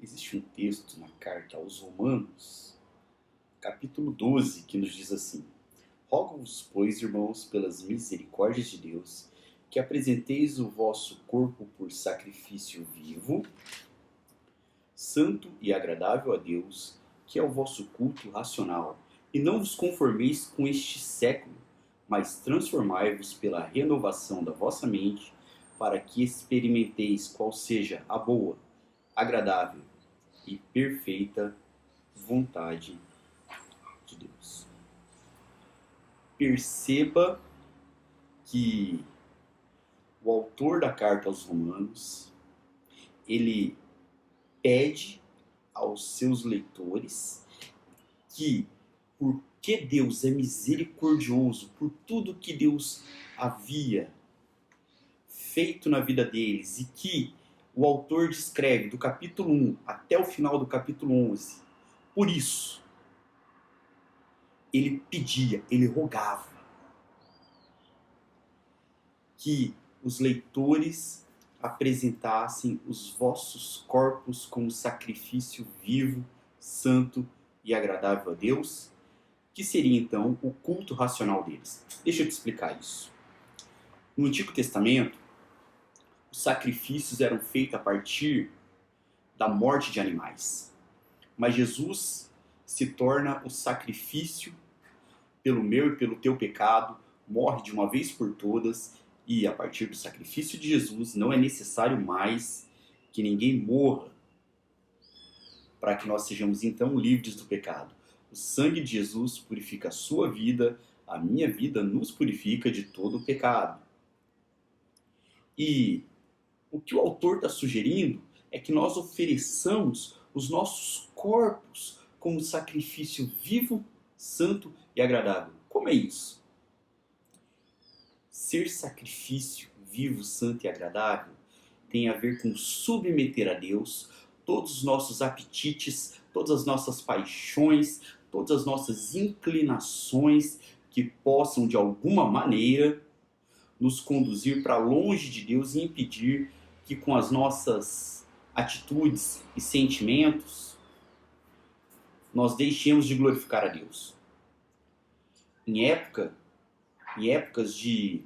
Existe um texto na carta aos Romanos, capítulo 12, que nos diz assim: Rogo-vos, pois, irmãos, pelas misericórdias de Deus, que apresenteis o vosso corpo por sacrifício vivo, santo e agradável a Deus, que é o vosso culto racional. E não vos conformeis com este século, mas transformai-vos pela renovação da vossa mente, para que experimenteis qual seja a boa, agradável e perfeita vontade de Deus. Perceba que o autor da carta aos Romanos, ele pede aos seus leitores que, porque Deus é misericordioso por tudo que Deus havia feito na vida deles, e que o autor descreve do capítulo 1 até o final do capítulo 11, por isso, ele pedia, ele rogava que os leitores apresentassem os vossos corpos como sacrifício vivo, santo e agradável a Deus, que seria então o culto racional deles. Deixa eu te explicar isso. No Antigo Testamento, os sacrifícios eram feitos a partir da morte de animais. Mas Jesus se torna o sacrifício pelo meu e pelo teu pecado, morre de uma vez por todas, e a partir do sacrifício de Jesus não é necessário mais que ninguém morra para que nós sejamos então livres do pecado. O sangue de Jesus purifica a sua vida, a minha vida nos purifica de todo o pecado. E o que o autor está sugerindo é que nós ofereçamos os nossos corpos como sacrifício vivo, santo e agradável. Como é isso? Ser sacrifício vivo, santo e agradável tem a ver com submeter a Deus todos os nossos apetites, todas as nossas paixões, todas as nossas inclinações que possam de alguma maneira nos conduzir para longe de Deus e impedir que com as nossas atitudes e sentimentos nós deixemos de glorificar a Deus. Em épocas de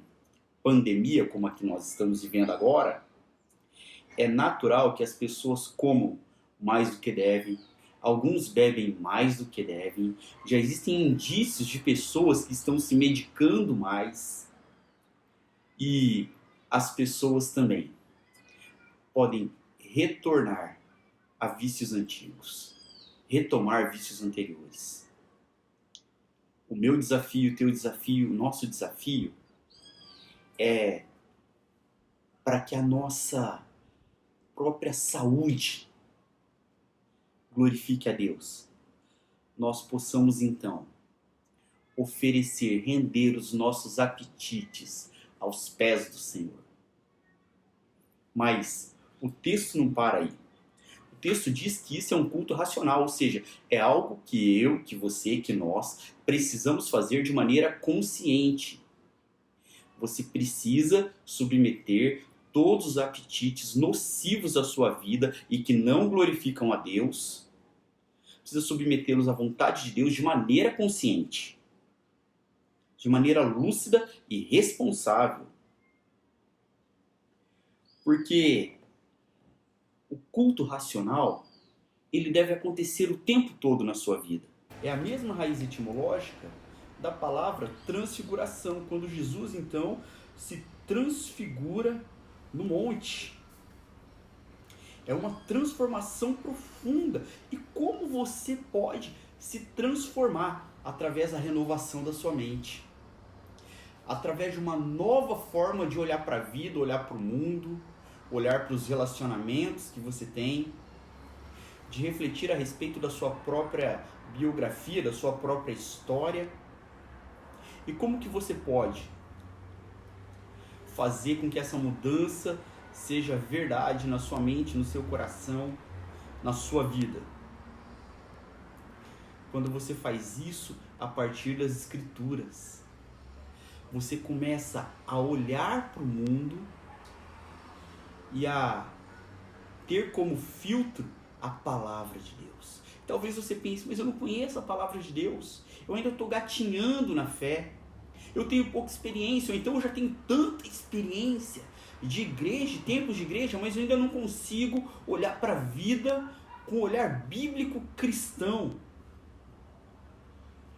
pandemia, como a que nós estamos vivendo agora, é natural que as pessoas comam mais do que devem, alguns bebem mais do que devem, já existem indícios de pessoas que estão se medicando mais, e as pessoas também podem retornar a vícios antigos, retomar vícios anteriores. O meu desafio, o teu desafio, o nosso desafio é para que a nossa própria saúde glorifique a Deus. Nós possamos então oferecer, render os nossos apetites aos pés do Senhor. Mas o texto não para aí. O texto diz que isso é um culto racional, ou seja, é algo que eu, que você, que nós precisamos fazer de maneira consciente. Você precisa submeter todos os apetites nocivos à sua vida e que não glorificam a Deus. Precisa submetê-los à vontade de Deus de maneira consciente, de maneira lúcida e responsável. Porque o culto racional, ele deve acontecer o tempo todo na sua vida. É a mesma raiz etimológica da palavra transfiguração, quando Jesus então se transfigura no monte. É uma transformação profunda. E como você pode se transformar? Através da renovação da sua mente. Através de uma nova forma de olhar para a vida, olhar para o mundo, olhar para os relacionamentos que você tem, de refletir a respeito da sua própria biografia, da sua própria história. E como que você pode fazer com que essa mudança seja verdade na sua mente, no seu coração, na sua vida? Quando você faz isso a partir das Escrituras, você começa a olhar para o mundo e a ter como filtro a palavra de Deus. Talvez você pense, mas eu não conheço a palavra de Deus. Eu ainda estou gatinhando na fé. Eu tenho pouca experiência, ou então eu já tenho tanta experiência de igreja, tempos de igreja, mas eu ainda não consigo olhar para a vida com um olhar bíblico cristão.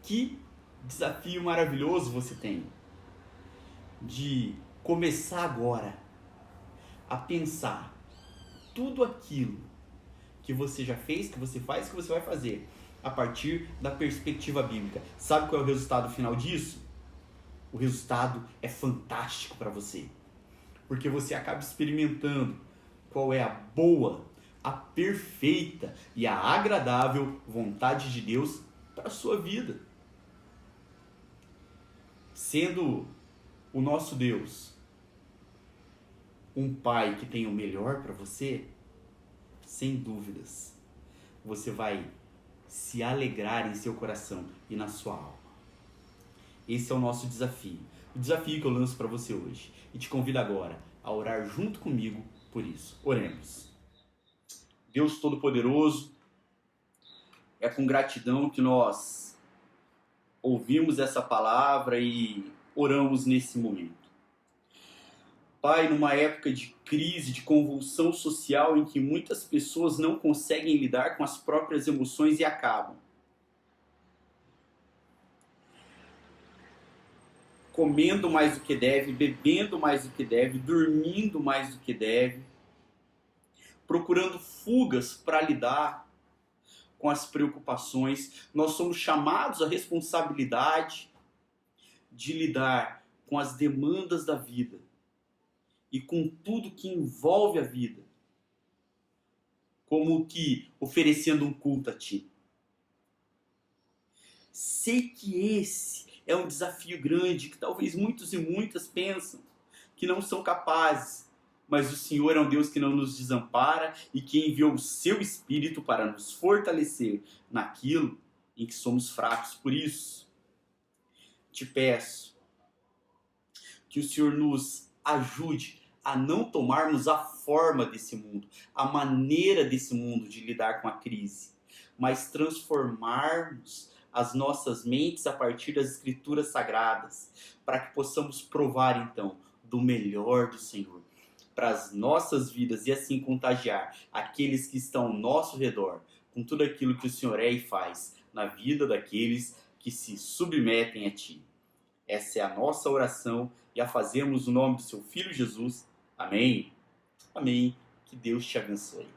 Que desafio maravilhoso você tem de começar agora a pensar tudo aquilo que você já fez, que você faz, que você vai fazer a partir da perspectiva bíblica. Sabe qual é o resultado final disso? O resultado é fantástico para você, porque você acaba experimentando qual é a boa, a perfeita e a agradável vontade de Deus para a sua vida. Sendo o nosso Deus um Pai que tem o melhor para você, sem dúvidas, você vai se alegrar em seu coração e na sua alma. Esse é o nosso desafio. O desafio que eu lanço para você hoje. E te convido agora a orar junto comigo por isso. Oremos. Deus Todo-Poderoso, é com gratidão que nós ouvimos essa palavra e oramos nesse momento. Pai, numa época de crise, de convulsão social em que muitas pessoas não conseguem lidar com as próprias emoções e acabam comendo mais do que deve, bebendo mais do que deve, dormindo mais do que deve, procurando fugas para lidar com as preocupações. Nós somos chamados à responsabilidade de lidar com as demandas da vida e com tudo que envolve a vida, como que oferecendo um culto a Ti. Sei que esse é um desafio grande, que talvez muitos e muitas pensam que não são capazes, mas o Senhor é um Deus que não nos desampara e que enviou o Seu Espírito para nos fortalecer naquilo em que somos fracos. Por isso, te peço que o Senhor nos ajude a não tomarmos a forma desse mundo, a maneira desse mundo de lidar com a crise, mas transformarmos as nossas mentes a partir das Escrituras Sagradas, para que possamos provar então do melhor do Senhor para as nossas vidas e assim contagiar aqueles que estão ao nosso redor com tudo aquilo que o Senhor é e faz na vida daqueles que se submetem a Ti. Essa é a nossa oração e a fazemos no nome do Seu Filho Jesus. Amém. Amém. Que Deus te abençoe.